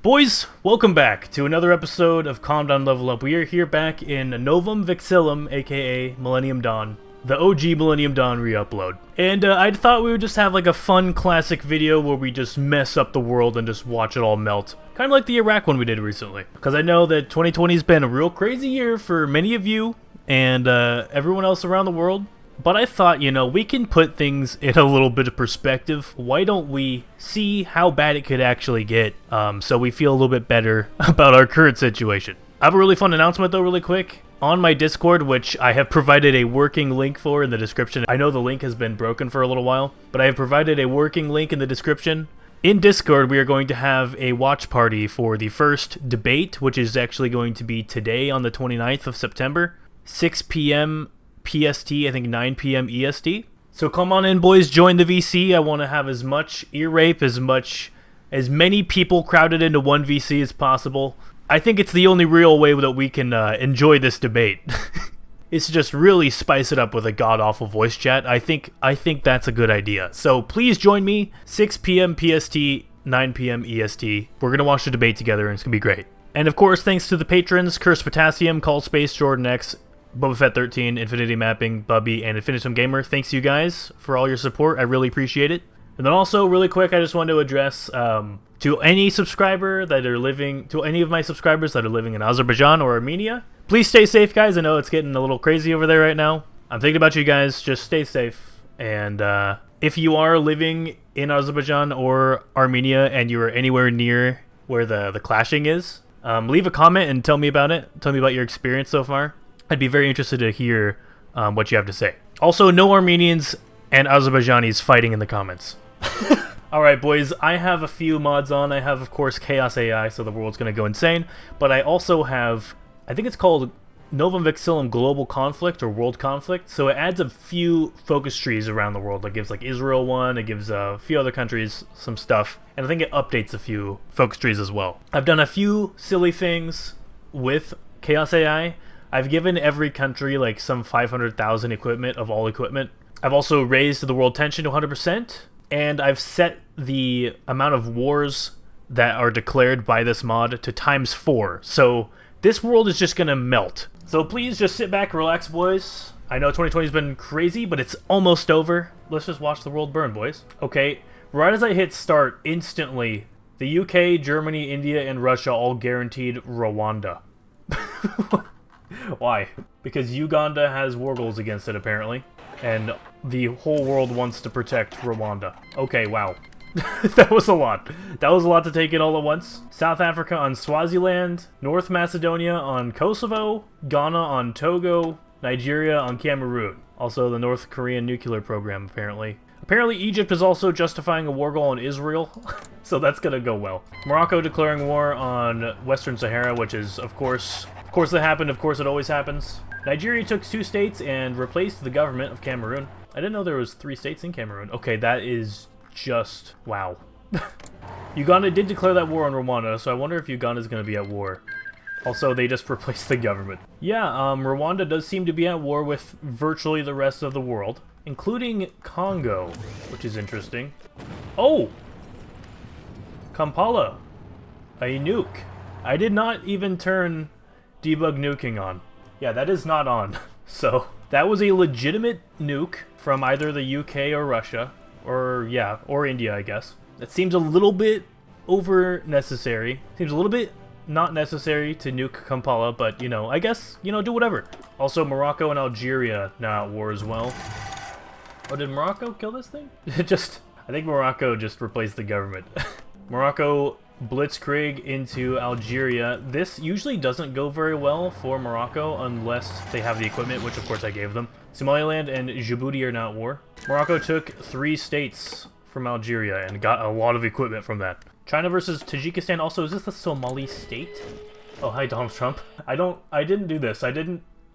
Boys, welcome back to another episode of Calm Down Level Up. We are here back in Novum Vixillum, aka Millennium Dawn, the OG Millennium Dawn re-upload. And I thought we would just have like a fun classic video where we just mess up the world and just watch it all melt. Kind of like the Iraq one we did recently. Because I know that 2020 has been a real crazy year for many of you and everyone else around the world. But I thought, you know, we can put things in a little bit of perspective. Why don't we see how bad it could actually get so we feel a little bit better about our current situation? I have a really fun announcement though really quick. On my Discord, which I have provided a working link for in the description. I know the link has been broken for a little while, but I have provided a working link in the description. In Discord, we are going to have a watch party for the first debate, which is actually going to be today on the 29th of September, 6 p.m. PST, I think 9 p.m. EST. So come on in, boys, join the VC. I want to have as much ear rape, as many people crowded into one VC as possible. I think it's the only real way that we can enjoy this debate. It's just really spice it up with a god-awful voice chat. I think that's a good idea. So please join me, 6 p.m. PST, 9 p.m. EST. We're going to watch the debate together, and it's going to be great. And of course, thanks to the patrons, Curse Potassium, Call Space, Jordan X, Boba Fett 13, Infinity Mapping, Bubby, and Infinitum Gamer. Thanks you guys for all your support. I really appreciate it. And then also, really quick, I just wanted to address to any subscriber that are living, to any of my subscribers that are living in Azerbaijan or Armenia, please stay safe, guys. I know it's getting a little crazy over there right now. I'm thinking about you guys. Just stay safe. And if you are living in Azerbaijan or Armenia and you are anywhere near where the clashing is, leave a comment and tell me about it. Tell me about your experience so far. I'd be very interested to hear what you have to say. Also, no Armenians and Azerbaijanis fighting in the comments. Alright, boys, I have a few mods on. I have, of course, Chaos AI, so the world's going to go insane. But I also have, I think it's called Novum Vixillum Global Conflict or World Conflict. So it adds a few focus trees around the world. It gives like Israel one, it gives a few other countries some stuff. And I think it updates a few focus trees as well. I've done a few silly things with Chaos AI. I've given every country like some 500,000 equipment of all equipment. I've also raised the world tension to 100%, and I've set the amount of wars that are declared by this mod to ×4. So this world is just gonna melt. So please just sit back, relax, boys. I know 2020's been crazy, but it's almost over. Let's just watch the world burn, boys. Okay, right as I hit start, instantly, the UK, Germany, India, and Russia all guaranteed Rwanda. Why? Because Uganda has war goals against it, apparently. And the whole world wants to protect Rwanda. Okay, wow. That was a lot. That was a lot to take in all at once. South Africa on Swaziland, North Macedonia on Kosovo, Ghana on Togo, Nigeria on Cameroon. Also the North Korean nuclear program, apparently. Apparently Egypt is also justifying a war goal on Israel, so that's gonna go well. Morocco declaring war on Western Sahara, which is, of course that happened, of course it always happens. Nigeria took 2 states and replaced the government of Cameroon. I didn't know there was 3 states in Cameroon. Okay, that is just, wow. Uganda did declare that war on Rwanda, so I wonder if Uganda's gonna be at war. Also, they just replaced the government. Yeah, Rwanda does seem to be at war with virtually the rest of the world, including Congo, which is interesting. Oh! Kampala, a nuke. I did not even turn debug nuking on. Yeah, that is not on. So, that was a legitimate nuke from either the UK or Russia, or yeah, or India, I guess. That seems a little bit over-necessary. Seems a little bit not necessary to nuke Kampala, but, you know, I guess, you know, do whatever. Also, Morocco and Algeria now at war as well. Oh, did Morocco kill this thing? I think Morocco just replaced the government. Morocco blitzkrieg into Algeria. This usually doesn't go very well for Morocco unless they have the equipment, which of course I gave them. Somaliland and Djibouti are now at war. Morocco took 3 states from Algeria and got a lot of equipment from that. China versus Tajikistan. Also, is this the Somali state? Oh, hi Donald Trump. I didn't do this.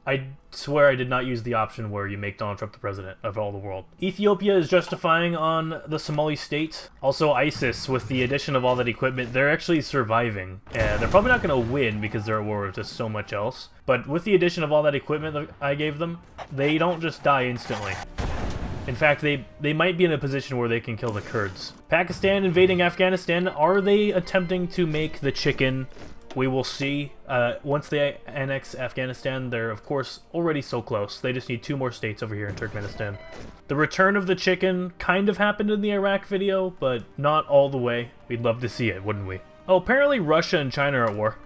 I swear I did not use the option where you make Donald Trump the president of all the world. Ethiopia is justifying on the Somali state. Also ISIS, with the addition of all that equipment, they're actually surviving. They're probably not going to win because they're at war with just so much else. But with the addition of all that equipment that I gave them, they don't just die instantly. In fact, they might be in a position where they can kill the Kurds. Pakistan invading Afghanistan. Are they attempting to make the chicken? We will see. Once they annex Afghanistan, they're, of course, already so close. They just need 2 more states over here in Turkmenistan. The return of the chicken kind of happened in the Iraq video, but not all the way. We'd love to see it, wouldn't we? Oh, apparently Russia and China are at war.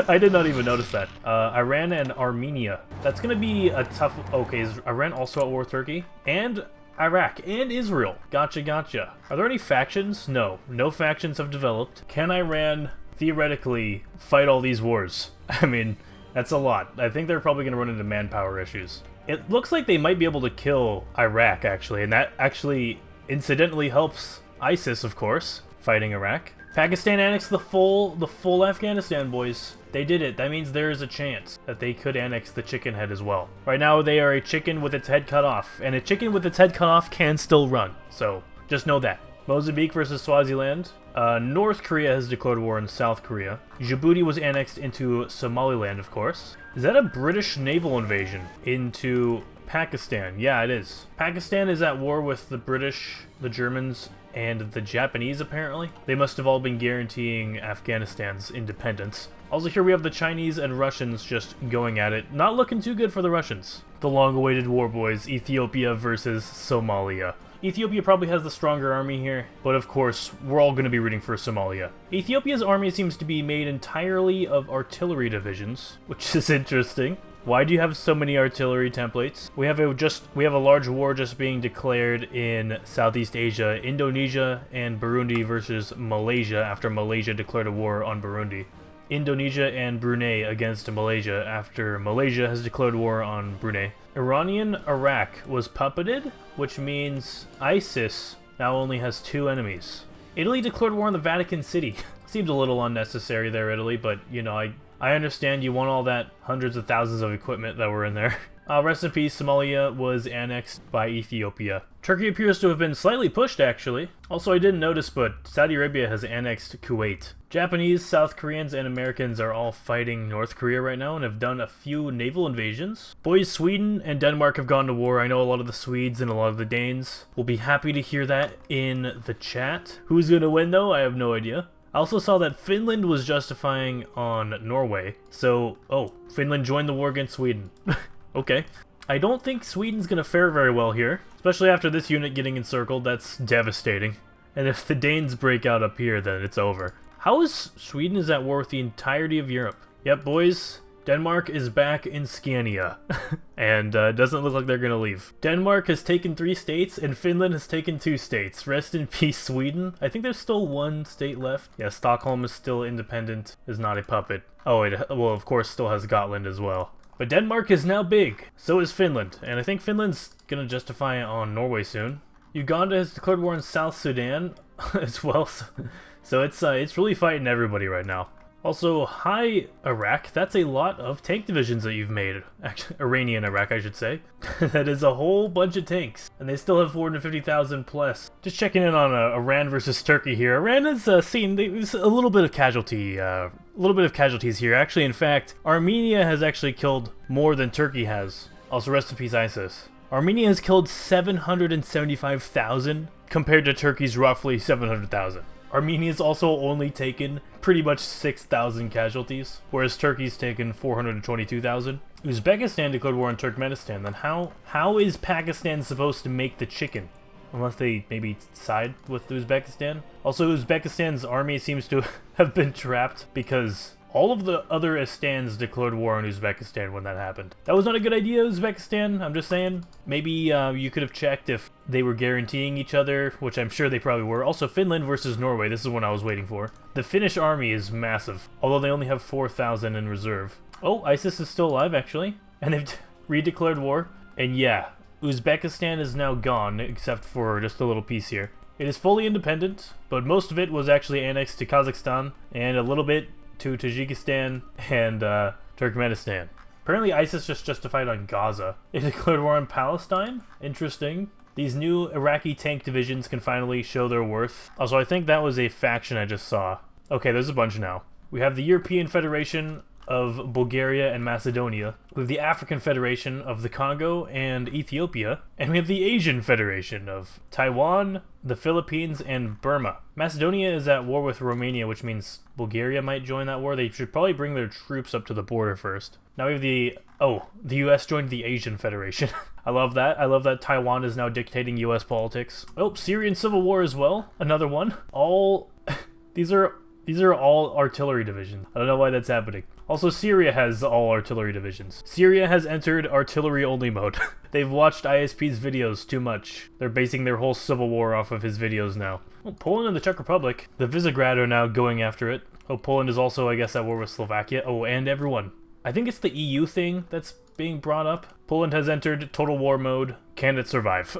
I did not even notice that. Iran and Armenia. That's going to be a tough... Okay, is Iran also at war with Turkey? And Iraq and Israel. Gotcha, gotcha. Are there any factions? No. No factions have developed. Can Iran theoretically fight all these wars? I mean, that's a lot. I think they're probably going to run into manpower issues. It looks like they might be able to kill Iraq, actually, and that actually incidentally helps ISIS, of course, fighting Iraq. Pakistan annexed the full Afghanistan, boys. They did it. That means there is a chance that they could annex the chicken head as well. Right now, they are a chicken with its head cut off, and a chicken with its head cut off can still run. So, just know that. Mozambique versus Swaziland. North Korea has declared war on South Korea. Djibouti was annexed into Somaliland, of course. Is that a British naval invasion into Pakistan? Yeah, it is. Pakistan is at war with the British, the Germans, and the Japanese, apparently. They must have all been guaranteeing Afghanistan's independence. Also, here we have the Chinese and Russians just going at it. Not looking too good for the Russians. The long-awaited war, boys. Ethiopia versus Somalia. Ethiopia probably has the stronger army here, but of course, we're all going to be rooting for Somalia. Ethiopia's army seems to be made entirely of artillery divisions, which is interesting. Why do you have so many artillery templates? We have a large war just being declared in Southeast Asia, Indonesia and Burundi versus Malaysia after Malaysia declared a war on Burundi. Indonesia and Brunei against Malaysia after Malaysia has declared war on Brunei. Iranian Iraq was puppeted, which means ISIS now only has 2 enemies. Italy declared war on the Vatican City. Seems a little unnecessary there, Italy, but you know, I understand you want all that hundreds of thousands of equipment that were in there. Rest in peace, Somalia was annexed by Ethiopia. Turkey appears to have been slightly pushed, actually. Also, I didn't notice, but Saudi Arabia has annexed Kuwait. Japanese, South Koreans, and Americans are all fighting North Korea right now and have done a few naval invasions. Boys, Sweden and Denmark have gone to war. I know a lot of the Swedes and a lot of the Danes will be happy to hear that in the chat. Who's gonna win, though? I have no idea. I also saw that Finland was justifying on Norway. So, oh, Finland joined the war against Sweden. Okay. I don't think Sweden's gonna fare very well here, especially after this unit getting encircled. That's devastating. And if the Danes break out up here, then it's over. How is Sweden is at war with the entirety of Europe? Yep, boys. Denmark is back in Scania, and doesn't look like they're gonna leave. Denmark has taken 3 states, and Finland has taken 2 states. Rest in peace, Sweden. I think there's still 1 state left. Yeah, Stockholm is still independent, is not a puppet. Oh, it, well, of course, still has Gotland as well. But Denmark is now big, so is Finland, and I think Finland's gonna justify on Norway soon. Uganda has declared war on South Sudan as well, so it's really fighting everybody right now. Also, hi Iraq, that's a lot of tank divisions that you've made. Actually, Iranian Iraq, I should say. That is a whole bunch of tanks, and they still have 450,000 plus. Just checking in on Iran versus Turkey here. Iran has seen a little bit of casualties here. Actually, in fact, Armenia has actually killed more than Turkey has. Also, rest in peace, ISIS. Armenia has killed 775,000 compared to Turkey's roughly 700,000. Armenia's also only taken pretty much 6,000 casualties, whereas Turkey's taken 422,000. Uzbekistan declared war on Turkmenistan. Then how is Pakistan supposed to make the chicken? Unless they maybe side with Uzbekistan? Also, Uzbekistan's army seems to have been trapped because all of the other Istans declared war on Uzbekistan when that happened. That was not a good idea, Uzbekistan, I'm just saying. Maybe you could have checked if they were guaranteeing each other, which I'm sure they probably were. Also, Finland versus Norway, this is one I was waiting for. The Finnish army is massive, although they only have 4,000 in reserve. Oh, ISIS is still alive, actually, and they've redeclared war. And yeah, Uzbekistan is now gone, except for just a little piece here. It is fully independent, but most of it was actually annexed to Kazakhstan, and a little bit to Tajikistan and Turkmenistan. Apparently ISIS just justified on Gaza. It declared war on Palestine? Interesting. These new Iraqi tank divisions can finally show their worth. Also, I think that was a faction I just saw. Okay, there's a bunch now. We have the European Federation of Bulgaria and Macedonia. We have the African Federation of the Congo and Ethiopia. And we have the Asian Federation of Taiwan, the Philippines, and Burma. Macedonia is at war with Romania, which means Bulgaria might join that war. They should probably bring their troops up to the border first. Now we have the US joined the Asian Federation. I love that. I love that Taiwan is now dictating US politics. Oh, Syrian Civil War as well. Another one. These are all artillery divisions. I don't know why that's happening. Also, Syria has all artillery divisions. Syria has entered artillery-only mode. They've watched ISP's videos too much. They're basing their whole civil war off of his videos now. Well, Poland and the Czech Republic. The Visegrad are now going after it. Oh, Poland is also, I guess, at war with Slovakia. Oh, and everyone. I think it's the EU thing that's being brought up. Poland has entered total war mode. Can it survive?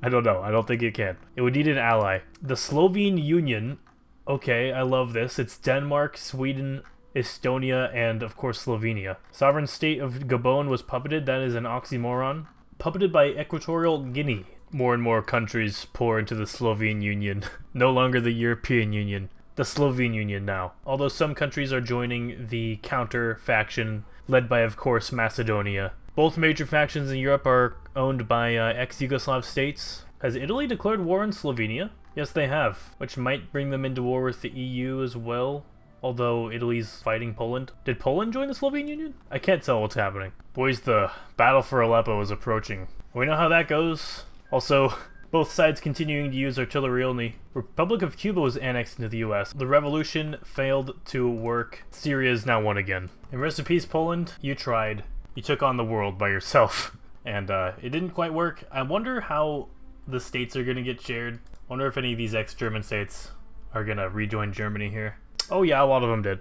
I don't know. I don't think it can. It would need an ally. The Slovene Union. Okay, I love this. It's Denmark, Sweden, Estonia, and of course Slovenia. Sovereign state of Gabon was puppeted. That is an oxymoron. Puppeted by Equatorial Guinea. More and more countries pour into the Slovene Union. No longer the European Union. The Slovene Union now. Although some countries are joining the counter faction led by, of course, Macedonia. Both major factions in Europe are owned by ex-Yugoslav states. Has Italy declared war on Slovenia? Yes, they have, which might bring them into war with the EU as well, although Italy's fighting Poland. Did Poland join the Slovene Union? I can't tell what's happening. Boys, the battle for Aleppo is approaching. We know how that goes. Also, both sides continuing to use artillery only. Republic of Cuba was annexed into the US. The revolution failed to work. Syria is now won again. And rest in peace, Poland. You tried. You took on the world by yourself. And it didn't quite work. I wonder how the states are going to get shared. Wonder if any of these ex-German states are gonna rejoin Germany here. Oh yeah, a lot of them did.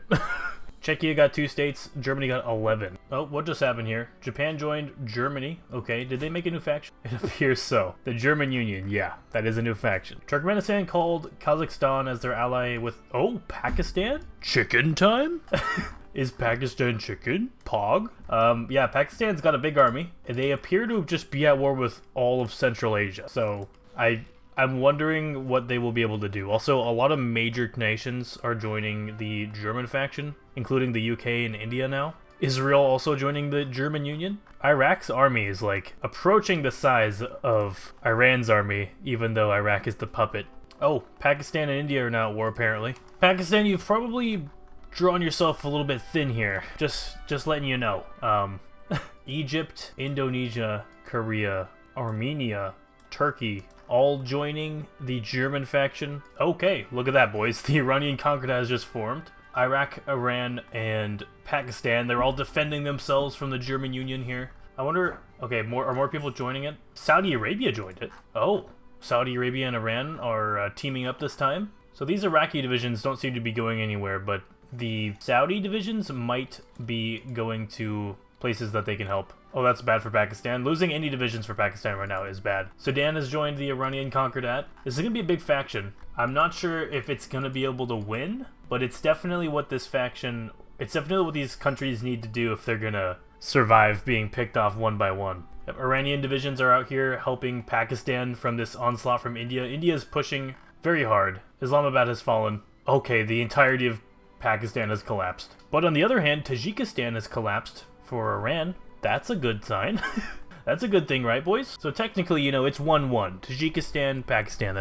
Czechia got 2 states, Germany got 11. Oh, what just happened here? Japan joined Germany. Okay, did they make a new faction? It appears so. The German Union, yeah, that is a new faction. Turkmenistan called Kazakhstan as their ally with... Oh, Pakistan? Chicken time? Is Pakistan chicken? Pog? Yeah, Pakistan's got a big army. They appear to just be at war with all of Central Asia. So, I'm wondering what they will be able to do. Also, a lot of major nations are joining the German faction, including the UK and India now. Israel also joining the German Union. Iraq's army is like approaching the size of Iran's army, even though Iraq is the puppet. Oh, Pakistan and India are now at war apparently. Pakistan, you've probably drawn yourself a little bit thin here. Just letting you know. Egypt, Indonesia, Korea, Armenia, Turkey, all joining the German faction. Okay, look at that, boys. The Iranian Concordat has just formed. Iraq, Iran, and Pakistan, they're all defending themselves from the German Union here. I wonder, okay, are more people joining it? Saudi Arabia joined it. Oh, Saudi Arabia and Iran are teaming up this time. So these Iraqi divisions don't seem to be going anywhere, but the Saudi divisions might be going to places that they can help. Oh, that's bad for Pakistan. Losing any divisions for Pakistan right now is bad. Sudan has joined the Iranian Concordat. This is going to be a big faction. I'm not sure if it's going to be able to win, but it's definitely what this faction... It's definitely what these countries need to do if they're going to survive being picked off one by one. Iranian divisions are out here helping Pakistan from this onslaught from India. India is pushing very hard. Islamabad has fallen. Okay, the entirety of Pakistan has collapsed. But on the other hand, Tajikistan has collapsed for Iran. That's a good sign. That's a good thing, right, boys? So technically, you know, it's 1-1. Tajikistan, Pakistan,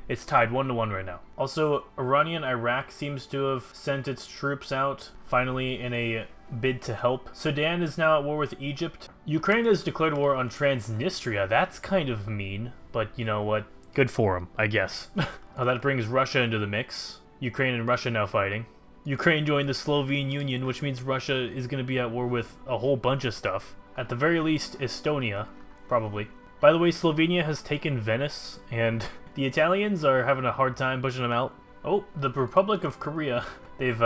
it's tied 1-1 right now. Also, Iranian Iraq seems to have sent its troops out, finally, in a bid to help. Sudan is now at war with Egypt. Ukraine has declared war on Transnistria. That's kind of mean, but you know what? Good for them, I guess. That brings Russia into the mix. Ukraine and Russia now fighting. Ukraine joined the Slovene Union, which means Russia is going to be at war with a whole bunch of stuff. At the very least, Estonia, probably. By the way, Slovenia has taken Venice, and the Italians are having a hard time pushing them out. Oh, the Republic of Korea. They've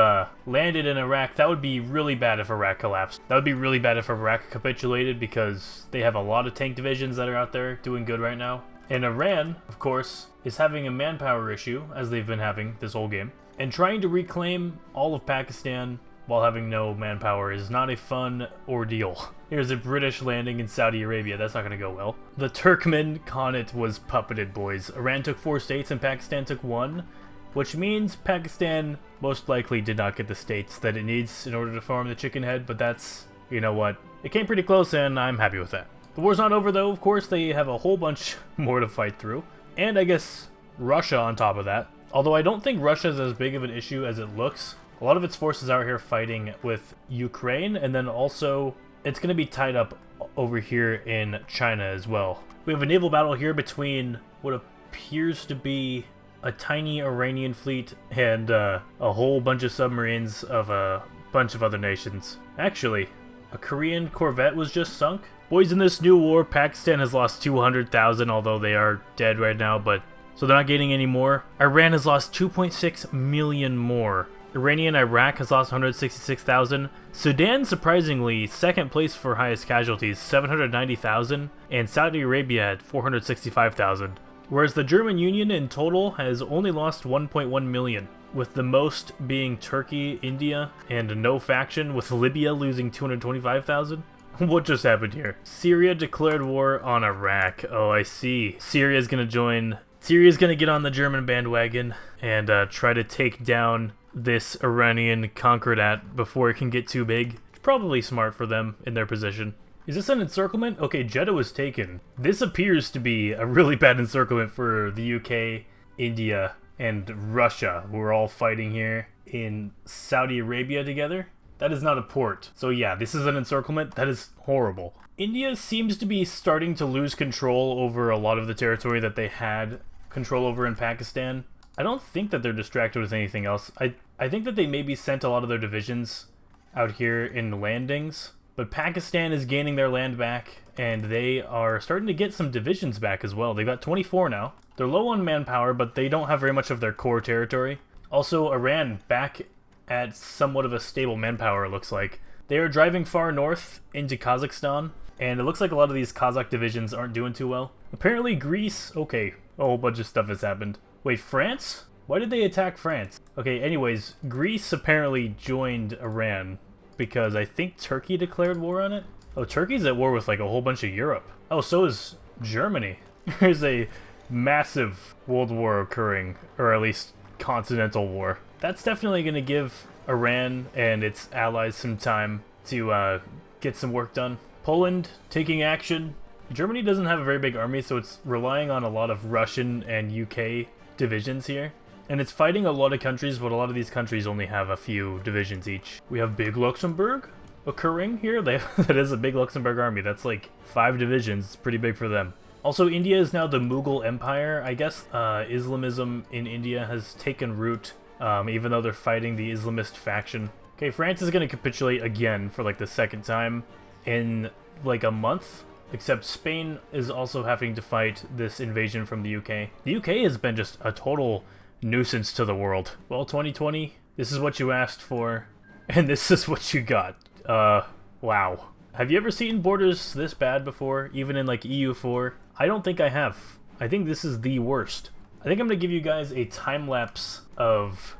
landed in Iraq. That would be really bad if Iraq collapsed. That would be really bad if Iraq capitulated, because they have a lot of tank divisions that are out there doing good right now. And Iran, of course, is having a manpower issue, as they've been having this whole game. And trying to reclaim all of Pakistan while having no manpower is not a fun ordeal. Here's a British landing in Saudi Arabia. That's not going to go well. The Turkmen Khanate was puppeted, boys. Iran took 4 states and Pakistan took 1. which means Pakistan most likely did not get the states that it needs in order to farm the chicken head, but that's, you know what, it came pretty close and I'm happy with that. The war's not over though, of course. They have a whole bunch more to fight through, and I guess Russia on top of that. Although I don't think Russia is as big of an issue as it looks. A lot of its forces out here fighting with Ukraine, and then also it's going to be tied up over here in China as well. We have a naval battle here between what appears to be a tiny Iranian fleet and a whole bunch of submarines of a bunch of other nations. Actually, a Korean corvette was just sunk. Boys, in this new war, Pakistan has lost 200,000, although they are dead right now, but so they're not gaining any more. Iran has lost 2.6 million more. Iranian Iraq has lost 166,000. Sudan, surprisingly, second place for highest casualties, 790,000, and Saudi Arabia had 465,000. Whereas the German Union in total has only lost 1.1 million, with the most being Turkey, India, and no faction, with Libya losing 225,000. What just happened here? Syria declared war on Iraq. Oh, I see. Syria's gonna get on the German bandwagon and try to take down this Iranian Concordat before it can get too big. It's probably smart for them in their position. Is this an encirclement? Okay, Jeddah was taken. This appears to be a really bad encirclement for the UK, India, and Russia. We're all fighting here in Saudi Arabia together. That is not a port. So yeah, this is an encirclement. That is horrible. India seems to be starting to lose control over a lot of the territory that they had control over in Pakistan. I don't think that they're distracted with anything else. I think that they maybe sent a lot of their divisions out here in landings, but Pakistan is gaining their land back, and they are starting to get some divisions back as well. They've got 24 now. They're low on manpower, but they don't have very much of their core territory. Also, Iran back at somewhat of a stable manpower, it looks like. They are driving far north into Kazakhstan, and it looks like a lot of these Kazakh divisions aren't doing too well. Apparently Greece, okay, a whole bunch of stuff has happened. Wait, France? Why did they attack France? Okay, anyways, Greece apparently joined Iran because I think Turkey declared war on it. Oh, Turkey's at war with like a whole bunch of Europe. Oh, so is Germany. There's a massive world war occurring, or at least continental war. That's definitely going to give Iran and its allies some time to get some work done. Poland taking action. Germany doesn't have a very big army, so it's relying on a lot of Russian and UK divisions here. And it's fighting a lot of countries, but a lot of these countries only have a few divisions each. We have Big Luxembourg occurring here. That is a big Luxembourg army. That's like 5 divisions. It's pretty big for them. Also, India is now the Mughal Empire. I guess Islamism in India has taken root, even though they're fighting the Islamist faction. Okay, France is going to capitulate again for like the second time in like a month. Except Spain is also having to fight this invasion from the UK. The UK has been just a total nuisance to the world. Well, 2020, this is what you asked for, and this is what you got. Wow. Have you ever seen borders this bad before, even in like EU4? I don't think I have. I think this is the worst. I think I'm gonna give you guys a time lapse of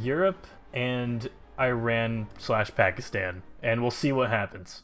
Europe and Iran/Pakistan, and we'll see what happens.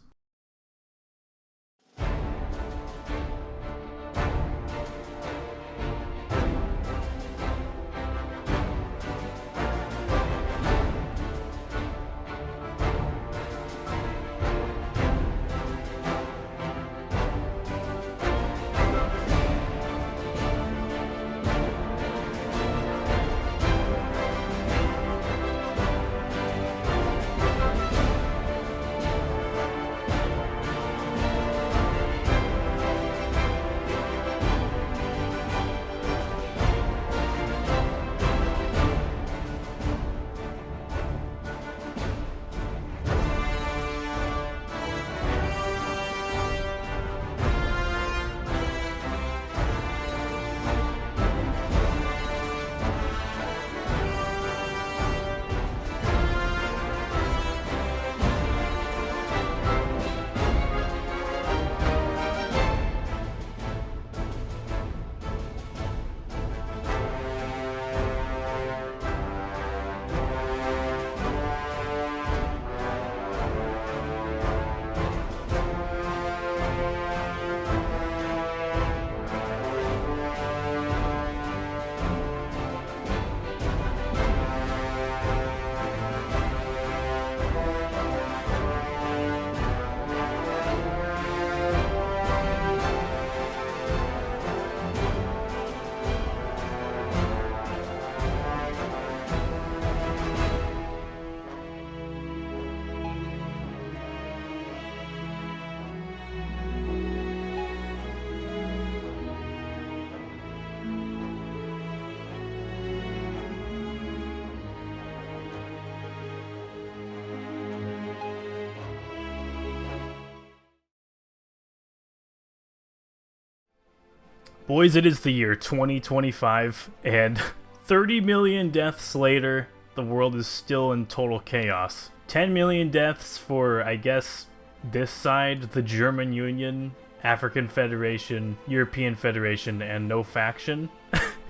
Boys, it is the year 2025, and 30 million deaths later, the world is still in total chaos. 10 million deaths for, I guess, this side, the German Union, African Federation, European Federation, and no faction,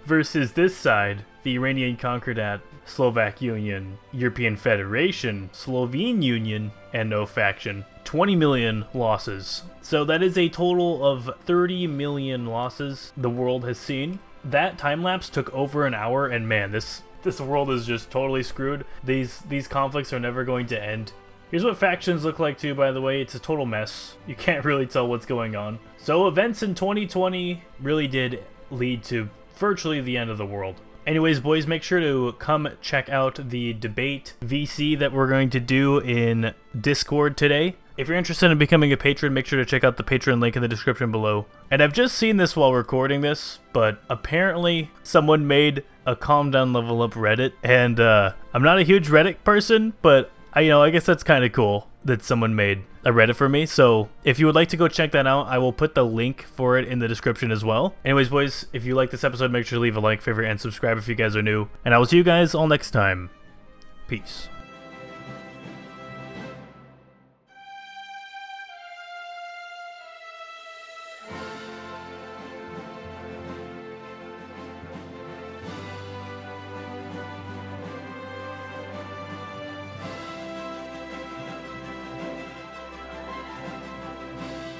versus this side, the Iranian Concordat, Slovak Union, European Federation, Slovene Union, and no faction. 20 million losses. So that is a total of 30 million losses the world has seen. That time lapse took over an hour, and man, this world is just totally screwed. These conflicts are never going to end. Here's what factions look like too, by the way. It's a total mess. You can't really tell what's going on. So events in 2020 really did lead to virtually the end of the world. Anyways, boys, make sure to come check out the debate VC that we're going to do in Discord today. If you're interested in becoming a patron, make sure to check out the Patreon link in the description below. And I've just seen this while recording this, but apparently someone made a Calm Down Level Up Reddit, and I'm not a huge Reddit person, but I guess that's kind of cool that someone made a Reddit for me. So if you would like to go check that out, I will put the link for it in the description as well. Anyways, boys, if you like this episode, make sure to leave a like, favorite, and subscribe if you guys are new. And I will see you guys all next time. Peace.